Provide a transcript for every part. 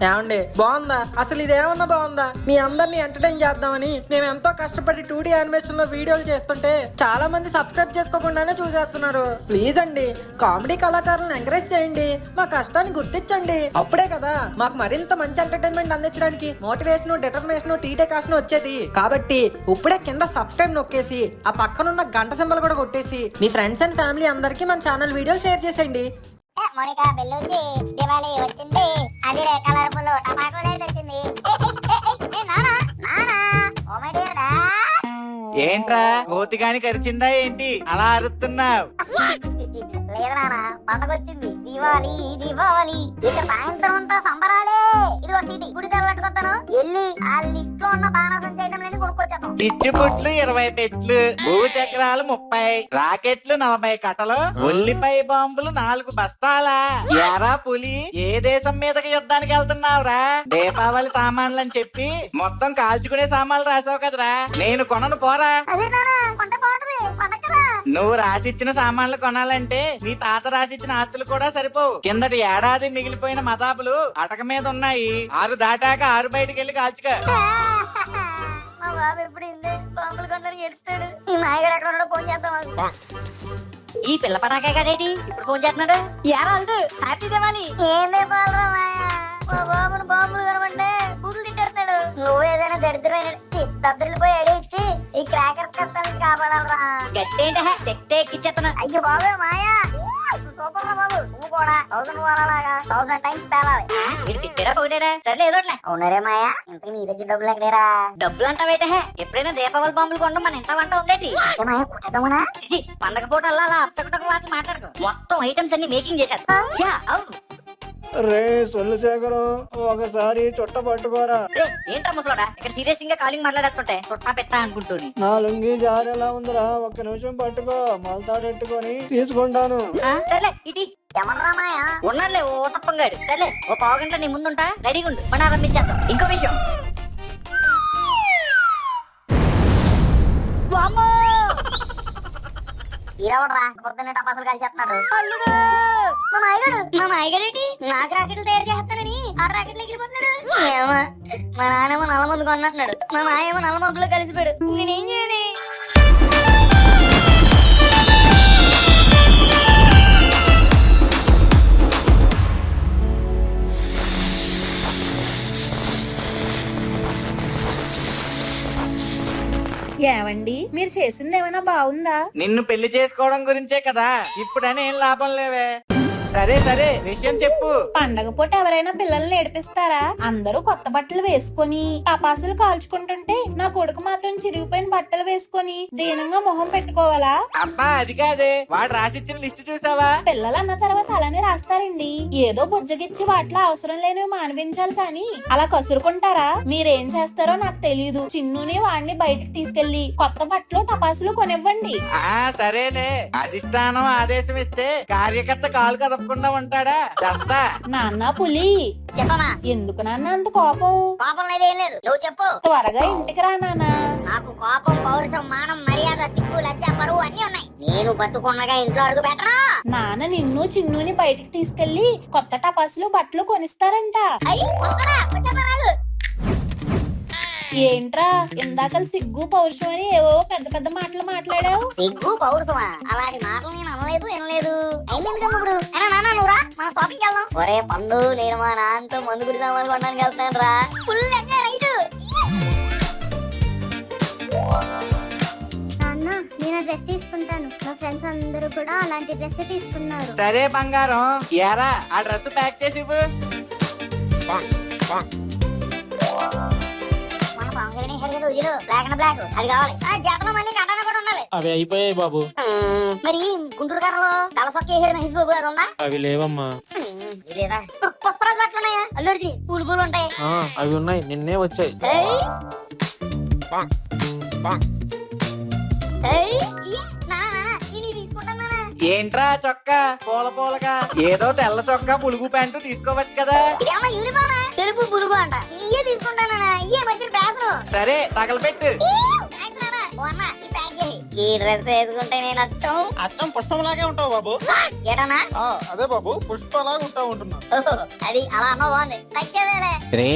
ఏమండి బాగుందా? అసలు ఇదేమన్నా బాగుందా? మీ అందరినీ ఎంటర్టైన్ చేద్దామని మేము ఎంతో కష్టపడి 2D యానిమేషన్ లో వీడియోలు చేస్తుంటే చాలా మంది సబ్స్క్రైబ్ చేసుకోకుండానే చూసేస్తున్నారు. ప్లీజ్ అండి, కామెడీ కళాకారులను ఎంకరేజ్ చేయండి, మా కష్టాన్ని గుర్తించండి. అప్పుడే కదా మాకు మరింత మంచి ఎంటర్టైన్మెంట్ అందించడానికి మోటివేషన్, డిటర్మినేషన్, టీటేకాషన్ వచ్చేది. కాబట్టి ఇప్పుడే కింద సబ్స్క్రైబ్ నొక్కేసి ఆ పక్కనున్న గంట సింబల్ కూడా కొట్టేసి మీ ఫ్రెండ్స్ అండ్ ఫ్యామిలీ అందరికీ మన ఛానల్ వీడియో షేర్ చేసేయండి. మోనికా బెల్లూచి దివాళీ వచ్చింది, అది కలర్ఫుల్ టమాటోలు అయితే వచ్చింది. ఏంట్రా కోతిగాని కరిచిందా ఏంటి అలా అరుస్తున్నావు? లేదు నాన్న, పండగ వచ్చింది, దివాళీ దివాళీ. ఇక సాయంత్రం అంతా సంబరాలే. ఇదిగో సీటీ గుడి తెల్లట్టుకొస్తాను, వెళ్ళి ఆ లిస్ట్ లో ఉన్న బాణాసం చేయడం లేని కొనుక్కొచ్చేద్దాం. పిచ్చుపుట్లు 20 పెట్లు, భూచక్రాలు 30, రాకెట్లు 40 కట్టలు, ఉల్లిపాయ బాంబులు 4 బస్తాలా? ఎరా పులి, ఏ దేశం మీదకి యుద్ధానికి వెళ్తున్నావురా? దీపావళి సామాన్లు అని చెప్పి మొత్తం కాల్చుకునే సామాన్లు రాసావు కదరా, నేను కొనను పోరా. అదే నాన్న, కొంటే బాగుంటది, పండగ కదా. నువ్వు రాసిచ్చిన సామాన్లు కొనాలంటే నీ తాత రాసిచ్చిన ఆస్తులు కూడా సరిపోవు. కిందటి ఏడాది మిగిలిపోయిన మతాబులు అటక మీద ఉన్నాయి. 6 దాటాక 6 బయటికి వెళ్ళి కాల్చుకో. మా బాబు ఎప్పుడు ఇందే బాంబులు కొందరికి ఎడుస్తాడు. ఈ నాయగడు ఎక్కడ ఉన్నాడో ఫోన్ చేద్దాం. ఈ పిల్ల పటాకే కడేటి ఇప్పుడు ఫోన్ చేస్తున్నాడు. యారాల్దు హ్యాపీ దివాళీ. ఏందే బాలరా మాయా, మా బాబును బాంబులు కనమంటే బుర్రు తిట్టేస్తాడు. నువ్వు ఏదైనా దరిద్రమైన దద్దరిల్లి పోయి అడిగిచ్చి ఈ క్రాకర్స్ కష్టానికి కాపాడాలరా. గట్టేంట తెక్తే ఎక్కిచ్చేస్తున్నా. అయ్యో బాబే మాయా, సూపర్ రా బాబు. నువ్వు కూడా 1000 వారాలాగా 1000 టైమ్స్ పేలాలి. వీడు తిట్టాడా పోటాడా? సర్లే ఏదో ఒకటిలే. అవునరే మాయా, ఇంతకు నీ దగ్గర డబ్బులు ఎక్కడేరా? డబ్బులు అంటావేట? ఎప్పుడైనా దీపావళి బాంబులు కొనడం మన ఇంట వంట ఉండేది. మాయా కుట్టేద్దామనా? ఇది పండగ పూట అలా అప్సకుటకు వాటి మాట్లాడుకో. మొత్తం ఐటమ్స్ అన్ని మేకింగ్ చేశారు. యా అవును. రే సొల్లు శేఖరం, ఒకసారి చుట్ట పట్టుకోరా. ఏంట్రా ముసలోడా ఇక్కడ సీరియస్ గా కాలింగ్ మాట్లాడుతుంటే చుట్టా పెట్టా అనుకుంటుంది. నా లుంగి జారేలా ఉందిరా, ఒక్క నిమిషం పట్టుకో, మొలతాడెట్టుకొని తీసుకుంటాను. సర్లే ఇటీ ఎవరరా మాయా? ఉన్నారులే ఓ తప్పంగాడు. సర్లే ఓ పావు గంట నీ ముందుంటా, రెడీగా ఉండు, పని ఆరంభించేద్దాం. ఇంకో విషయం, ఈరవడరా పొద్దున్నే టపాసులు కాల్ చేస్తున్నాడు. అల్లుడు మా మాయగాడేటి నాకు రాకెట్లు తయారు చేస్తానని 6 రాకెట్లు ఎగిరిపోతున్నాడు. ఏమో, మా నాన్నేమో నల్ల మందు కొన్నట్టున్నాడు, మా మాయేమో నల్ల మబ్బులో కలిసిపోయాడు. నేనేం చేయాలి? ఏమండి, మీరు చేసింది ఏమైనా బాగుందా? నిన్ను పెళ్లి చేసుకోవడం గురించే కదా, ఇప్పుడని ఏం లాభం లేవే. సరే సరే విషయం చెప్పు. పండగ పూట ఎవరైనా పిల్లల్ని ఏడిపిస్తారా? అందరూ కొత్త బట్టలు వేసుకొని టపాసులు కాల్చుకుంటుంటే నా కొడుకు మాత్రం చిరిగిపోయిన బట్టలు వేసుకొని దీనంగా మొహం పెట్టుకోవాలా? అబ్బా అది కాదే, వాడు రాసిచ్చిన లిస్టు చూసావా? పిల్లలు అన్న తర్వాత అలానే రాస్తారండి. ఏదో బుజ్జగిచ్చి వాటిలో అవసరం లేనివి మానిపించాలి కానీ అలా కసురుకుంటారా? మీరేం చేస్తారో నాకు తెలియదు. చిన్నుని వాడిని బయటికి తీసుకెళ్లి కొత్త బట్టలు టపాసులు కొనివ్వండి. ఆ సరేలే, అధిష్టానం ఆదేశం ఇస్తే కార్యకర్త కాలు కదపకుండా ఉంటాడా? చెప్తా. నాన్న పులి, చెప్పమా. ఎందుకు నాన్న అంత కోపం? కోపం లేదేం లేదు, నువ్వు చెప్పు. త్వరగా ఇంటికి రా నాన్న. నాకు కోపం, పౌరుషం, మానం, మర్యాద, సిగ్గు, లజ్జ, పరువు అన్ని ఉన్నాయి. నేను బతుకున్నగా ఇంట్లో అడుగు పెట్టరా? నాన్న నిన్ను చిన్నుని బయటికి తీసుకెళ్లి కొత్త టపాసులు బట్టలు కొనిస్తారంట. అయ్యి కొనరా, వచ్చేద్దా రాదు. ఏంట్రా ఇందాక సిగ్గు పౌరుషం అని ఏవో పెద్ద పెద్ద మాటలు మాట్లాడావు? సిగ్గు పౌరుషమా? అలాంటి మాటలు నేను అనలేదు, వినలేదు. అయింది ఇప్పుడు. నాన్న నువ్వురా, మన షాపింగ్ వెళ్దాం. ఒరే పండు, నేను మా నాన్నతో మందు గుడి సామాన్లు కొనడానికి వెళ్తాను రా. Full enjoy right. నాన్న, నేను డ్రెస్ తీసుకుంటాను. మా ఫ్రెండ్స్ అందరూ కూడా అలాంటి డ్రెస్ తీసుకున్నారు. సరే బంగారం, ఏరా ఆ డ్రెస్ ప్యాక్ చేసి ఇవ్వు. మన ఫంక్షన్ హెడ్ ఉజిరు బ్లాక్ అండ్ బ్లాక్ అది కావాలి. జాతర మళ్ళీ కటాన కూడా ఉండాలి. అవి అయిపోయాయి బాబు. మరి గుంటూరు కారంలో తలసొక్కే హెడ్ మహేష్ బాబు అది ఉందా? అవి లేవమ్మా. లేదా పుష్పరాజు బట్టలు ఉన్నాయా? అల్లుడిచి పూలు పూలు ఉంటాయి. అవి ఉన్నాయి, నిన్నే వచ్చాయి. ఏంట్రా చొక్కా పూల పూలగా? ఏదో తెల్ల చొక్కా పులుగు ప్యాంటు తీసుకోవచ్చు కదా. ఇదేమో యూనిఫామా? తెలుపు పులుగు అంట. ఇయ్యే తీసుకుంటానా? ఇయ్యే మంచి ప్యాసరు. సరే తగలపెట్టు. ఈ డ్రెస్ వేసుకుంటే నేను అచ్చం అచ్చం పుష్పంలాగే ఉంటావు బాబు. ఏటన్నా అదే బాబు పుష్పలాగా ఉంటావు ఉంటున్నా. ఓహో, అది అలా అన్న బాగుంది తగ్గేదేలే రే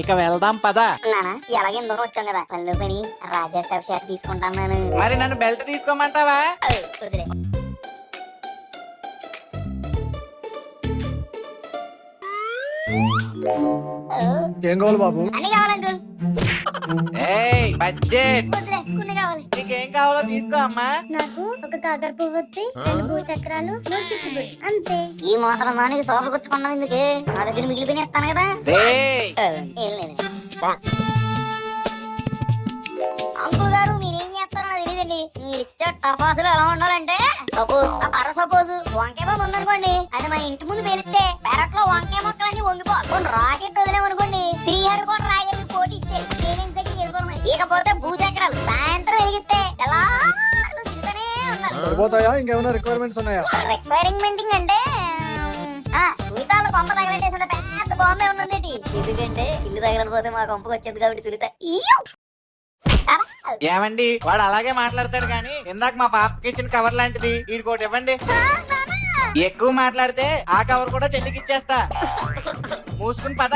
ఇక వెళ్దాం పద. నానా ఎలాగే దూరం వచ్చాం కదా పనిలో పని రాజా సాబ్ షర్ట్ తీసుకుంటాను నేను మరి నన్ను బెల్ట్ తీసుకోమంటావా? వదిలే ఏం కావాలి బాబు? అన్ని కావాలంకు ఏయ్ బడ్జెట్, వదిలే కొన్ని కావాలి నీకేం కావాలో తీసుకో అమ్మా. నాకు ఒక కాకర పువ్వొత్తి 2 భూచక్రాలు 3 చిచ్చుబుడ్లు అంతే. ఈ మాత్రం దానికి సోఫ గుచ్చుకున్నాం ఎందుకు నా దగ్గర మిగిలిపోయిన ఇస్తాను కదా రేయ్ ఏం లేదు అంకుల్ గారు మీరేం చేస్తారో నాకు తెలియదండి. మీరు ఇచ్చే టపాసులు ఎలా ఉండాలంటే సపోజ్ వంకాయ బాబు ఉందనుకోండి, అది మా ఇంటి ముందు వెళితే పెరట్ లో వంకాయ మొక్కలన్నీ వంగిపోవాలి. రాకెట్ వదిలేమనుకోండి, శ్రీహరి కూడా రాకెట్ పోటీ ఇచ్చే ఇకపోతే భూచక్రాలు సాయంత్రం వెలిగితే ఎలా తిరుగుతూనే ఉండాలి. సరిపోతాయా? ఇంకేమైనా రిక్వైర్మెంట్స్ ఉన్నాయా? రిక్వైరింగ్ అంటే సునీతాల కొంప తగలట్టేసిన పెద్ద బాంబే ఉన్నది. ఎందుకంటే ఇల్లు తగలకపోతే మా కొంపకు వచ్చేది కాబట్టి సునీత ఏమండి వాడు అలాగే మాట్లాడతాడు కానీ ఇందాక మా పాపకి ఇచ్చిన కవర్ లాంటిది వీడికోటి ఇవ్వండి. ఎక్కువ మాట్లాడితే ఆ కవర్ కూడా చెల్లికి ఇచ్చేస్తా. మూసుకుని పద.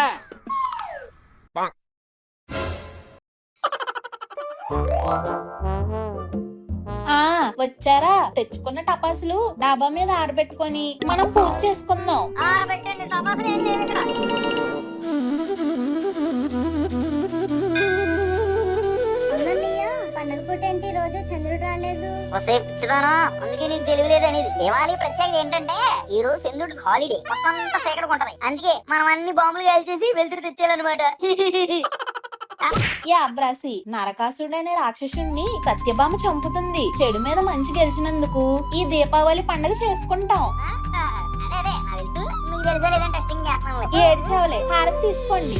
వచ్చారా? తెచ్చుకున్న టపాసులు డాబా మీద ఆరబెట్టుకొని మనం పూజ చేసుకుందాం. ఆరబెట్టండి తపాసులు ఏం లేవు ఇక్కడ. అవునన్నయ్య, పండగ పూట ఏంటి రోజు చంద్రుడు రాలేదు? వసేపు పిచ్చిదానా, అందుకే నీకు తెలియలేదు అనేది. దీపావళి ప్రత్యేకత ఏంటంటే ఈ రోజు చంద్రుడికి హాలిడే, మొత్తం సేకరకు ఉంటది. అందుకే మనం అన్ని బాంబులు కాల్చేసి వెళ్తురు తెచ్చేయాలన్నమాట. ఈ అబ్రాసి నరకాసుడనే రాక్షసుణ్ణి సత్యభామ చంపుతుంది. చెడు మీద మంచి గెలిచినందుకు ఈ దీపావళి పండుగ చేసుకుంటాం. అదే నాకు తెలుసు, మీకు తెలుసా లేదని టెస్టింగ్ చేస్తున్నాను. ఏడ్చావులే, హారతి తీసుకోండి.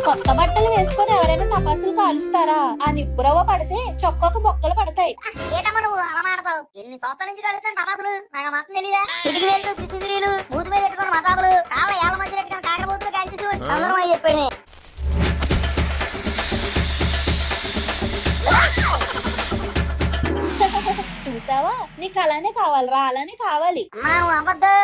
కొత్త బట్టలు వేసుకొని ఎవరైనా టపాసులు కాలుస్తారా? ఆ నిప్పురవ్వ పడితే చొక్కాకు బొక్కలు పడతాయి. ఏటమ్మా నువ్వు అలా మాడతావు? ఎన్ని సంవత్సరాల నుంచి కలుగుతాను టపాసులు, నాకు మాత్రం తెలీదా? సిటికి వెళ్తూ సిసింద్రీలు మూతి మీద పెట్టుకున్న మతాబులు కాళ్ళ ఏళ్ళ మధ్య పెట్టుకుని కాకరబోతులు కాల్చేసి అందరం అని చెప్పాడు. చూసావా? నీకు అలానే కావాలరా, అలానే కావాలి. అమ్మా నువ్వు అవ్వద్దు.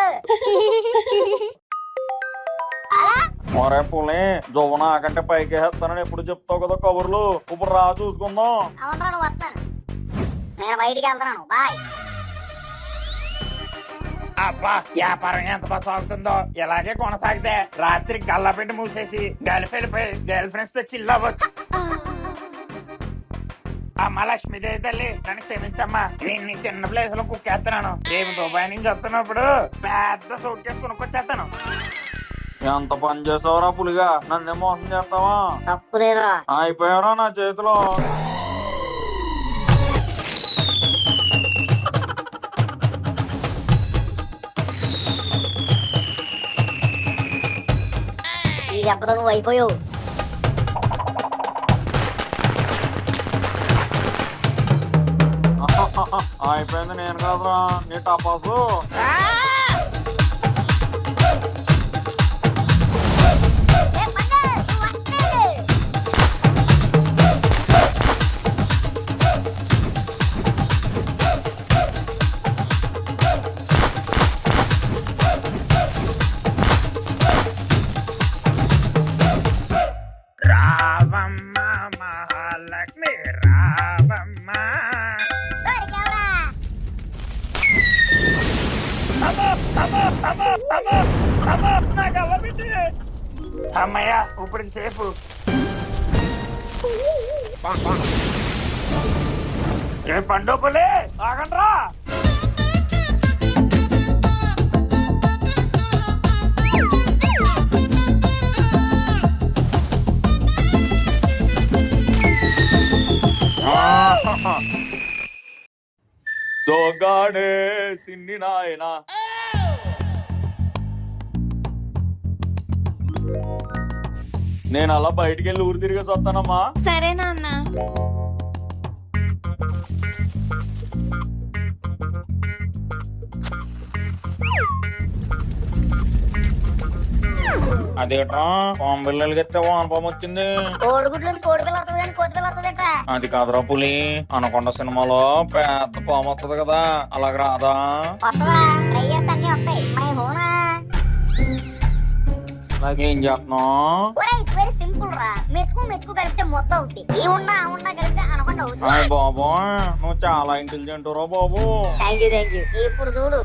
మరే పులి జోవన ఆకంటే పైకి వేస్తానని ఎప్పుడు చెప్తావు కదా కబుర్లు. ఇప్పుడు రా చూసుకుందాం. అవునరా నువ్వు వస్తాను, నేను బయటికి వెళ్తున్నాను. బాయ్. అబ్బా వ్యాపారం ఎంత బాగా సాగుతుందో. ఇలాగే కొనసాగితే రాత్రి గల్లా పెట్టి మూసేసి గల్ఫ్ వెళ్ళిపోయి గర్ల్ ఫ్రెండ్స్ తో చిల్లవచ్చు. అమ్మ లక్ష్మీదేవి తల్లి నన్ను క్షమించమ్మా. నేను చిన్న ప్లేస్ లో కుక్కేస్తున్నాను. రేపు దుబాయ్ నుంచి వస్తున్నప్పుడు పెద్ద సూట్ కేసు కొనుక్కొచ్చేస్తాను. ఎంత పని చేసావురా పులిగా, నన్నే మోసం చేస్తావా? తప్పు లేదురా. అయిపోయారా నా చేతిలో. ఈ దెబ్బతో నువ్వు అయిపోయావు. అయిపోయింది నేను కాదురా, నీ టపాసు. రావమ్మ మహాలక్ష్మి రావమ్మ. అమ్మయ్య ఇప్పటికి సేఫ్. ఏ పండుపులే ఆగండ్రా. జోగాడే సిన్ని నాయనా. నేను అలా బయటికి వెళ్ళి ఊరు తిరిగేసి వస్తానమ్మా. సరే నాన్న. అదేట్రా పాము పిల్లలకి ఎత్తే వానపాము వచ్చింది. కోడిగుడ్ల నుంచి కోడి పిల్ల వస్తుంది కానీ కోతి పిల్ల వస్తుందట. అది కాదురా పులి, అనకొండ సినిమాలో పెద్ద పాము వస్తుంది కదా, అలాగ రాదా? వస్తుందా? ట్రై చేస్తే అన్ని వస్తాయి. మై హోనా ఏం చేస్తున్నావు? ఇట్స్ వెరీ సింపుల్ రా. మెతుకు మెతుకు కలిపితే మొత్తం అవుతుంది. ఈ ఉన్నా కలిపితే అనకుండా అవుతుంది. అయ్య బాబు, నువ్వు చాలా ఇంటెలిజెంట్ రా బాబు. Thank you. ఇప్పుడు చూడు.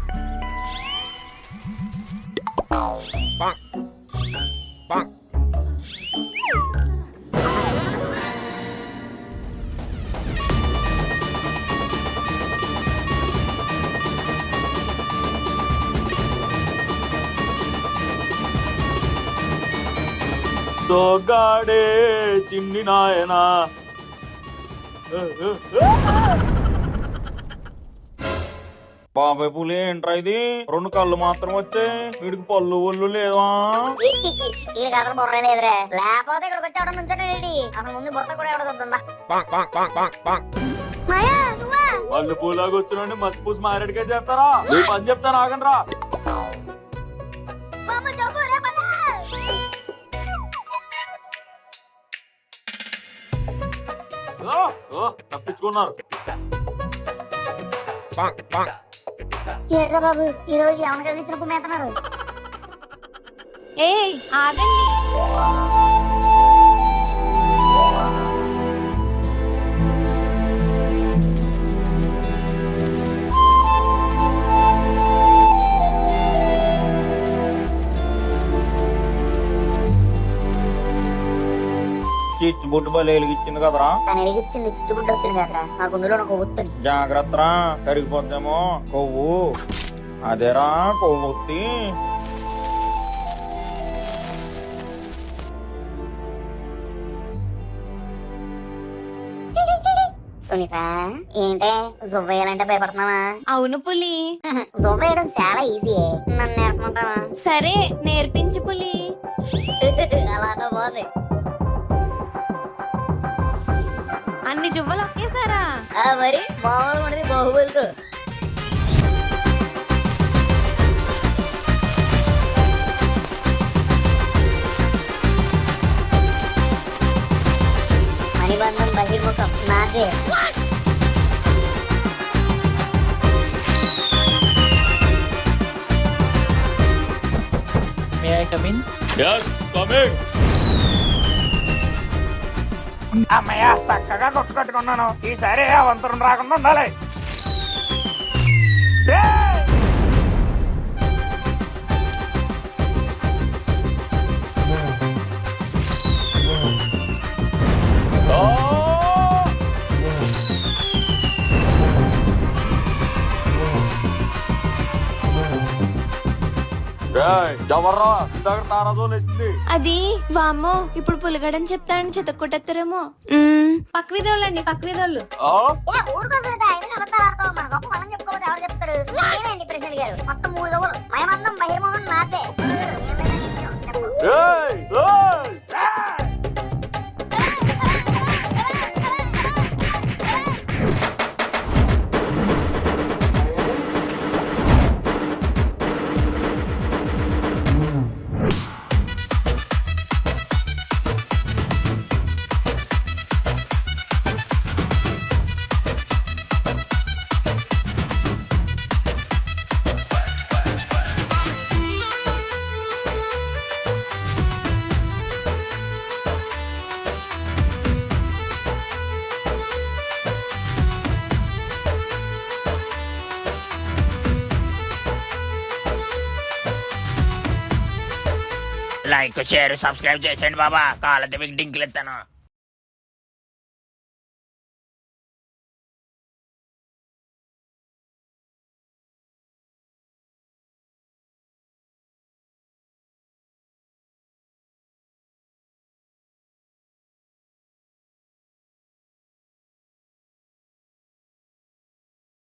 సోగాడే చిన్ని నాయనా. బాబాయ్ పులి ఏంట్రా ఇది, 2 కళ్ళు మాత్రం వచ్చాయి, వీడికి పళ్ళు ఒళ్ళు లేదా? ఈ కథలు బుర్ర లేదురే. లేకపోతే ఇక్కడికి వచ్చి ఎవడ నుంచోటేడి. అసలు ముందు బుర్ర కూడా ఎవడ వద్దా. వాళ్ళు పూలాగా వచ్చిన మసి పూసి మారేడుగా చేస్తారా? ఈ పని చెప్తాను, ఆగండి రా. తప్పించుకున్నారు. ఏంట్రా బాబు, ఈ రోజు ఎవరు కలిసిన కుమ్మేస్తున్నారు? ఏయ్ ఆగండి. చిచ్చుబుట్టు బలి వెలిగిచ్చింది కదరా. తను ఎలిగిచ్చింది చిచ్చుబుడ్డ వచ్చింది కదా. నా గుండెలో నాకు ఒత్తుంది. జాగ్రత్త రా, కరిగిపోద్దేమో కొవ్వు. అదేరా కొవ్వొత్తి. సునీత, ఏంటే జువ్వ వేయాలంటే భయపడుతున్నావా? అవును పులి. జువ్వ వేయడం చాలా ఈజీ. నన్ను నేర్పమంటావా? సరే నేర్పించు పులి. అలాంటి బాగుంది. అన్ని జువ్వలు ఒకేసారా? మరి మామూలు ఉండదు బాహుబలితో. మణిబంధం బహిర్ముఖం నాదే. May I come in? అమ్మయ్య, చక్కగా కొట్టు కట్టుకున్నాను. ఈసారి అవంతరం రాకుండా ఉండాలి. ఎవర్రా ఇందాక తారాజోలు వేసింది? అది వామ్మో, ఇప్పుడు పులిగడని చెప్తానని చితక్కొట్టేస్తారేమో. పక్క విధోళ్ళండి, పక్క విధోళ్ళు. మన గొప్ప మనం చెప్పుకోవద్దు, ఎవరు చెప్తారు? ఏమేంటి ప్రెసిడెంట్ గారు, మొత్తం 3 జువ్వలు. మయమందం బహిర్ముఖం నాదే. లైక్ షేర్ సబ్స్క్రైబ్ చేసేయండి బాబా. కావాలంటే మీకు డింకులు ఇస్తాను.